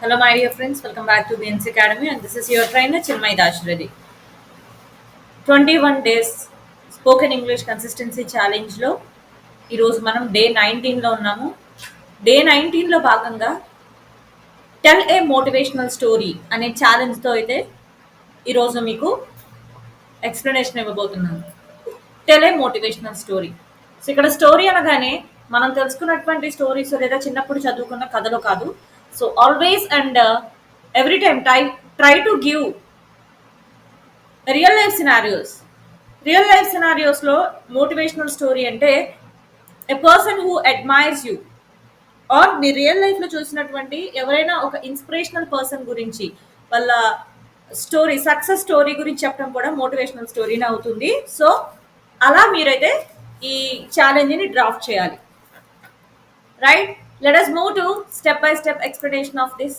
Hello, my dear friends. Welcome back to BNC Academy, and this is your trainer Chinmay Dashreddy. 21 days spoken English consistency ఛాలెంజ్లో ఈరోజు మనం day 19లో ఉన్నాము. Day 19లో భాగంగా tell a motivational story అనే ఛాలెంజ్తో అయితే ఈరోజు మీకు ఎక్స్ప్లెనేషన్ ఇవ్వబోతున్నాను. Tell a motivational story. So ఇక్కడ స్టోరీ అనగానే మనం తెలుసుకున్నటువంటి స్టోరీస్ లేదా చిన్నప్పుడు చదువుకున్న కథలో కాదు. So always and every time try to give real life scenarios. Real life సినారియోస్లో మోటివేషనల్ స్టోరీ అంటే a person who admires you or me real లైఫ్లో చూసినటువంటి ఎవరైనా ఒక ఇన్స్పిరేషనల్ పర్సన్ గురించి వాళ్ళ స్టోరీ సక్సెస్ స్టోరీ గురించి చెప్పడం కూడా మోటివేషనల్ స్టోరీనే అవుతుంది. సో అలా మీరైతే ఈ ఛాలెంజ్ని డ్రాఫ్ట్ చేయాలి. Right, let us move to step by step explanation of this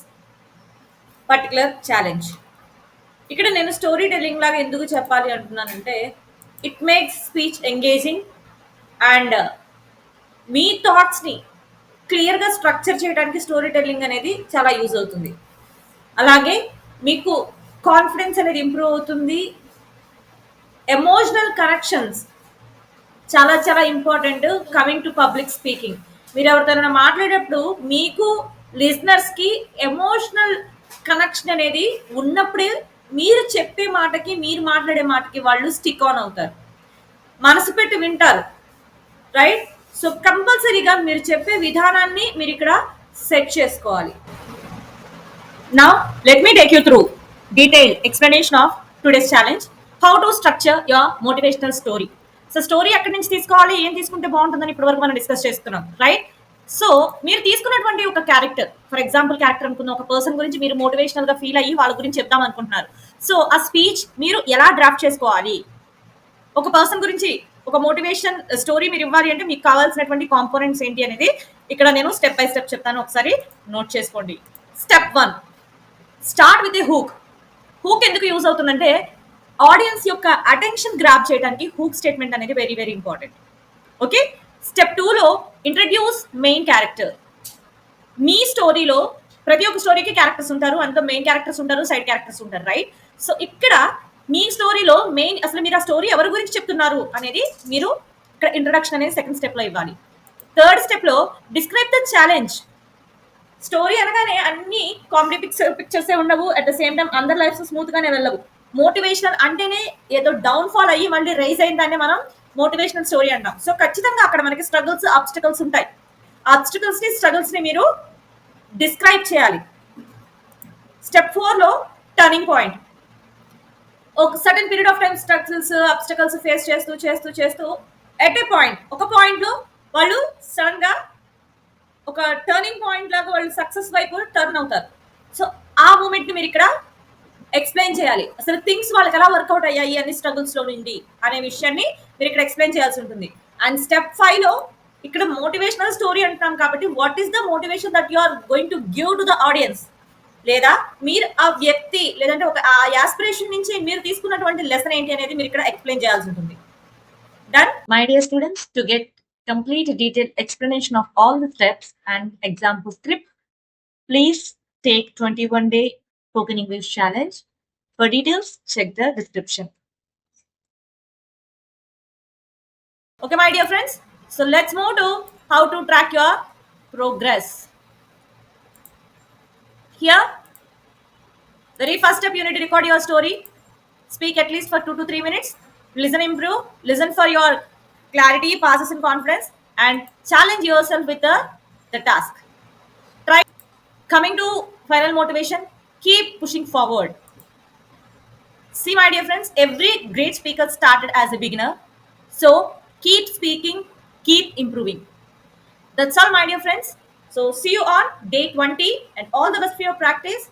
particular challenge. ఇక్కడ నేను స్టోరీ టెల్లింగ్ లాగా ఎందుకు చెప్పాలి అంటున్నానంటే it makes speech engaging and మీ థాట్స్ని క్లియర్గా స్ట్రక్చర్ చేయడానికి స్టోరీ టెల్లింగ్ అనేది చాలా యూజ్ అవుతుంది. అలాగే మీకు కాన్ఫిడెన్స్ అనేది ఇంప్రూవ్ అవుతుంది. ఎమోషనల్ కనెక్షన్స్ చాలా చాలా important coming to public speaking. మీరు ఎవరితోనైనా మాట్లాడేటప్పుడు మీకు లిజనర్స్కి ఎమోషనల్ కనెక్షన్ అనేది ఉన్నప్పుడే మీరు చెప్పే మాటకి మీరు మాట్లాడే మాటకి వాళ్ళు స్టిక్ ఆన్ అవుతారు, మనసు పెట్టి వింటారు. రైట్, సో కంపల్సరీగా మీరు చెప్పే విధానాన్ని మీరు ఇక్కడ సెట్ చేసుకోవాలి. Now let me take you through detail explanation of today's challenge, how to structure your motivational story. So story ఎక్కడి నుంచి తీసుకోవాలి, ఏం తీసుకుంటే బాగుంటుందని ఇప్పటి వరకు మనం డిస్కస్ చేస్తున్నాం. రైట్, సో మీరు తీసుకున్నటువంటి ఒక క్యారెక్టర్, ఫర్ ఎగ్జాంపుల్ క్యారెక్టర్ అనుకున్న ఒక పర్సన్ గురించి మీరు మోటివేషనల్ గా ఫీల్ అయ్యి వాళ్ళ గురించి చెప్దాం అనుకుంటున్నారు. సో ఆ స్పీచ్ మీరు ఎలా డ్రాఫ్ట్ చేసుకోవాలి, ఒక పర్సన్ గురించి ఒక మోటివేషన్ స్టోరీ మీరు ఇవ్వాలి అంటే మీకు కావాల్సినటువంటి కాంపోనెంట్స్ ఏంటి అనేది ఇక్కడ నేను స్టెప్ బై స్టెప్ చెప్తాను, ఒకసారి నోట్ చేసుకోండి. Step 1, start with a hook. Hook ఎందుకు యూజ్ అవుతుందంటే ఆడియన్స్ యొక్క అటెన్షన్ గ్రాప్ చేయడానికి హూక్ స్టేట్మెంట్ అనేది very very important. Okay, step 2లో ఇంట్రడ్యూస్ మెయిన్ క్యారెక్టర్. మీ స్టోరీలో ప్రతి ఒక్క స్టోరీకి క్యారెక్టర్స్ ఉంటారు, అందులో మెయిన్ క్యారెక్టర్స్ ఉంటారు, సైడ్ క్యారెక్టర్స్ ఉంటారు. రైట్, సో ఇక్కడ మీ స్టోరీలో మెయిన్ అసలు మీరు ఆ స్టోరీ ఎవరి గురించి చెప్తున్నారు అనేది మీరు ఇక్కడ ఇంట్రడక్షన్ అనేది సెకండ్ స్టెప్లో ఇవ్వాలి. థర్డ్ స్టెప్లో డిస్క్రైబ్ ద ఛాలెంజ్. స్టోరీ అనగానే అన్ని కామెడీ పిక్చర్సే ఉండవు, అట్ ద సేమ్ టైం అందరి లైఫ్స్ స్మూత్ గానే వెళ్ళవు. మోటివేషనల్ అంటేనే ఏదో డౌన్ ఫాల్ అయ్యి మళ్ళీ రైజ్ అయిందాన్ని మనం మోటివేషనల్ స్టోరీ అంటాం. సో ఖచ్చితంగా అక్కడ మనకి స్ట్రగుల్స్ ఆబ్స్టికల్స్ ఉంటాయి. స్ట్రగుల్స్ ని మీరు డిస్క్రైబ్ చేయాలి. స్టెప్ 4లో టర్నింగ్ పాయింట్. ఒక certain period of time struggles obstacles face చేస్తూ చేస్తూ చేస్తూ ఎట్ ఏ పాయింట్ ఒక పాయింట్ లో వాళ్ళు సడన్ గా ఒక టర్నింగ్ పాయింట్ లాగా వాళ్ళు సక్సెస్ వైపు టర్న్ అవుతారు. సో ఆ మూమెంట్ ని మీరు ఇక్కడ ఎక్స్ప్లెయిన్ చేయాలి. అసలు థింగ్స్ వాళ్ళకి ఎలా వర్కౌట్ అయ్యాయి అన్ని స్ట్రగుల్స్ లో నుండి అనే విషయాన్ని మీరు ఇక్కడ ఎక్స్ప్లెయిన్ చేయాల్సి ఉంటుంది. అండ్ స్టెప్ 5లో ఇక్కడ మోటివేషనల్ స్టోరీ అంటున్నాం కాబట్టి what is the motivation that you are going to give to the audience, లేదా మీరు ఆ వ్యక్తి లేదంటే ఒక ఆ యాస్పిరేషన్ నుంచి మీరు తీసుకున్నటువంటి లెసన్ ఏంటి అనేది మీరు ఇక్కడ ఎక్స్ప్లెయిన్ చేయాల్సి ఉంటుంది. Done, my dear students. To get complete detailed explanation of all the steps and example script, please take 21-day spoken English challenge. For details, check the description. Okay, my dear friends. So let's move to how to track your progress. Here, very first step, you need to record your story. Speak at least for 2 to 3 minutes. Listen, improve. Listen for your clarity, passes in confidence, and challenge yourself with the task. Try. Coming to final motivation, keep pushing forward. See, my dear friends, every great speaker started as a beginner. So keep speaking, keep improving. That's all, my dear friends. So see you on day 20 and all the best for your practice.